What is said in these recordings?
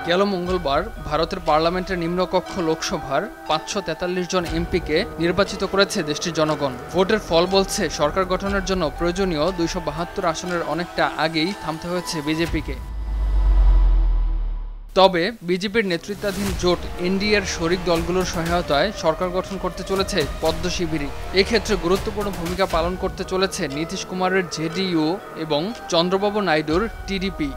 গেল মঙ্গলবার ভারতের পার্লামেন্টের নিম্নকক্ষ লোকসভার ৫৪৩ জন এমপিকে নির্বাচিত করেছে দেশটির জনগণ। ভোটের ফল বলছে সরকার গঠনের জন্য প্রয়োজনীয় ২৭২ আসনের অনেকটা আগেই থামতে হয়েছে বিজেপিকে। তবে বিজেপির নেতৃত্বাধীন জোট এনডিএর শরিক দলগুলোর সহায়তায় সরকার গঠন করতে চলেছে পদ্ম শিবিরই। এক্ষেত্রে গুরুত্বপূর্ণ ভূমিকা পালন করতে চলেছে নীতীশ কুমারের জেডিইউ এবং চন্দ্রবাবু নাইডুর টিডিপি।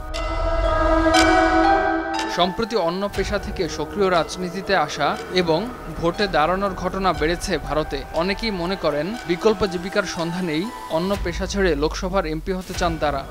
সম্প্রতি অন্য পেশা থেকে সক্রিয় রাজনীতিতে আসা এবং ভোটে দাঁড়ানোর ঘটনা বেড়েছে ভারতে। অনেকেই মনে করেন বিকল্প জীবিকার সন্ধানেই অন্য পেশা ছেড়ে লোকসভার এমপি হতে চান তারা।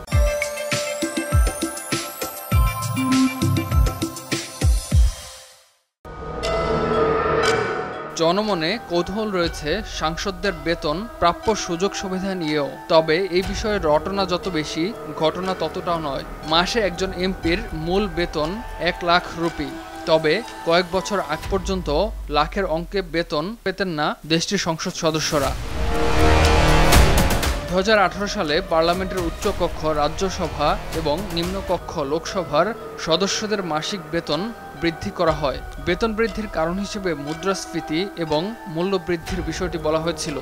জনমনে কৌতূহল রয়েছে সাংসদদের বেতন প্রাপ্য সুযোগ সুবিধা নিয়েও। তবে এই বিষয়ে রটনা যত বেশি, ঘটনা ততটাও নয়। মাসে একজন এমপির মূল বেতন ১ লাখ রুপি। তবে কয়েক বছর আগ পর্যন্ত লাখের অঙ্কে বেতন পেতেন না দেশটির সংসদ সদস্যরা। ২০১৮ সালে পার্লামেন্টের উচ্চকক্ষ রাজ্যসভা এবং নিম্নকক্ষ লোকসভার সদস্যদের মাসিক বেতন বৃদ্ধি করা হয়। বেতন বৃদ্ধির কারণ হিসেবে মুদ্রাস্ফীতি এবং মূল্য বৃদ্ধির বিষয়টি বলা হয়েছিল।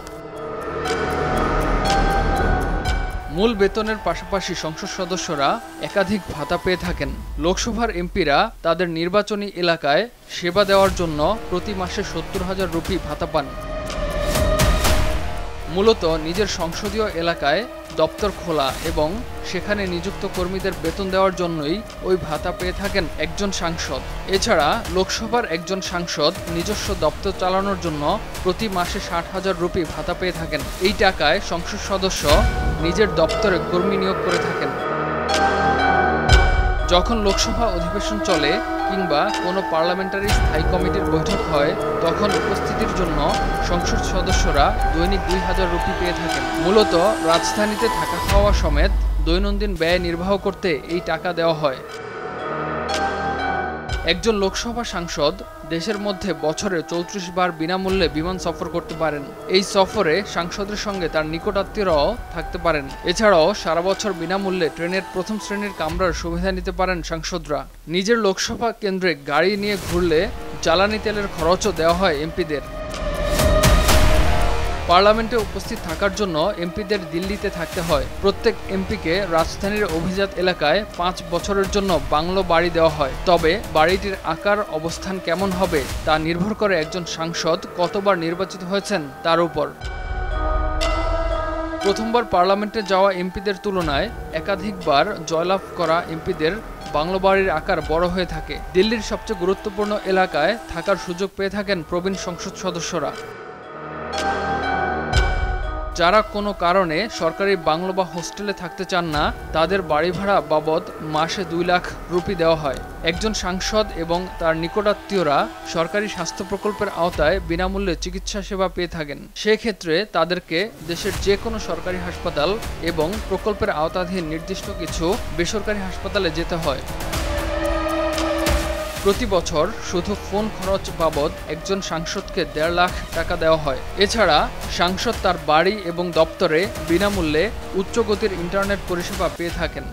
মূল বেতনের পাশাপাশি সংসদ সদস্যরা একাধিক ভাতা পেয়ে থাকেন। লোকসভার এমপিরা তাদের নির্বাচনী এলাকায় সেবা দেওয়ার জন্য প্রতি মাসে ৭০,০০০ রুপি ভাতা পান। মূলত নিজের সংসদীয় এলাকায় দপ্তর খোলা এবং সেখানে নিযুক্ত কর্মীদের বেতন দেওয়ার জন্যই ওই ভাতা পেয়ে থাকেন একজন সাংসদ। এছাড়া লোকসভার একজন সাংসদ নিজস্ব দপ্তর চালানোর জন্য প্রতি মাসে ৬০,০০০ রুপি ভাতা পেয়ে থাকেন। এই টাকায় সংসদ সদস্য নিজের দপ্তরে কর্মী নিয়োগ করে থাকেন। যখন লোকসভা অধিবেশন চলে কিংবা কোনো পার্লামেন্টারি স্থায়ী কমিটির বৈঠক হয়, তখন উপস্থিতির জন্য সংসদ সদস্যরা দৈনিক ২,০০০ রুপি পেয়ে থাকেন। মূলত রাজধানীতে থাকা খাওয়া সমেত দৈনন্দিন ব্যয় নির্বাহ করতে এই টাকা দেওয়া হয়। একজন লোকসভা সাংসদ দেশের মধ্যে বছরে ৩৪ বার বিনামূল্যে বিমান সফর করতে পারেন। এই সফরে সাংসদের সঙ্গে তার নিকটাত্মীয়রাও থাকতে পারেন। এছাড়াও সারা বছর বিনামূল্যে ট্রেনের প্রথম শ্রেণীর কামরার সুবিধা নিতে পারেন সাংসদরা। নিজের লোকসভা কেন্দ্রে গাড়ি নিয়ে ঘুরলে জ্বালানি তেলের খরচও দেওয়া হয় এমপিদের। পার্লামেন্টে উপস্থিত থাকার জন্য এমপিদের দিল্লিতে থাকতে হয়। প্রত্যেক এমপিকে রাজধানীর অভিজাত এলাকায় ৫ বছরের জন্য বাংলো বাড়ি দেওয়া হয়। তবে বাড়িটির আকার অবস্থান কেমন হবে তা নির্ভর করে একজন সাংসদ কতবার নির্বাচিত হয়েছেন তার উপর। প্রথমবার পার্লামেন্টে যাওয়া এমপিদের তুলনায় একাধিকবার জয়লাভ করা এমপিদের বাংলো বাড়ির আকার বড় হয়ে থাকে। দিল্লির সবচেয়ে গুরুত্বপূর্ণ এলাকায় থাকার সুযোগ পেয়ে থাকেন প্রবীণ সংসদ সদস্যরা। যারা কোনো কারণে সরকারি বাংলো বা হোস্টেলে থাকতে চান না, তাদের বাড়ি ভাড়া বাবদ মাসে ২ লাখ রুপি দেওয়া হয়। একজন সাংসদ এবং তার নিকটাত্মীয়রা সরকারি স্বাস্থ্য প্রকল্পের আওতায় বিনামূল্যে চিকিৎসা সেবা পেয়ে থাকেন। সেক্ষেত্রে তাদেরকে দেশের যে কোনো সরকারি হাসপাতাল এবং প্রকল্পের আওতাধীন নির্দিষ্ট কিছু বেসরকারি হাসপাতালে যেতে হয়। প্রতি বছর শুধু ফোন খরচ বাবদ একজন সাংসদকে ১.৫ লাখ টাকা দেওয়া হয়। এছাড়া সাংসদ তার বাড়ি এবং দপ্তরে বিনামূল্যে উচ্চগতির ইন্টারনেট পরিষেবা পেয়ে থাকেন।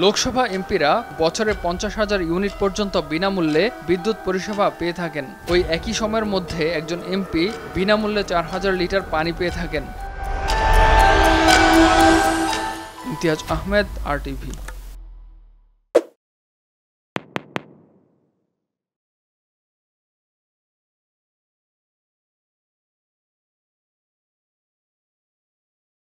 লোকসভা এমপিরা বছরে ৫০,০০০ ইউনিট পর্যন্ত বিনামূল্যে বিদ্যুৎ পরিষেবা পেয়ে থাকেন। ওই একই সময়ের মধ্যে একজন এমপি বিনামূল্যে ৪,০০০ লিটার পানি পেয়ে থাকেন। ইমতিয়াজ আহমেদ, RTV।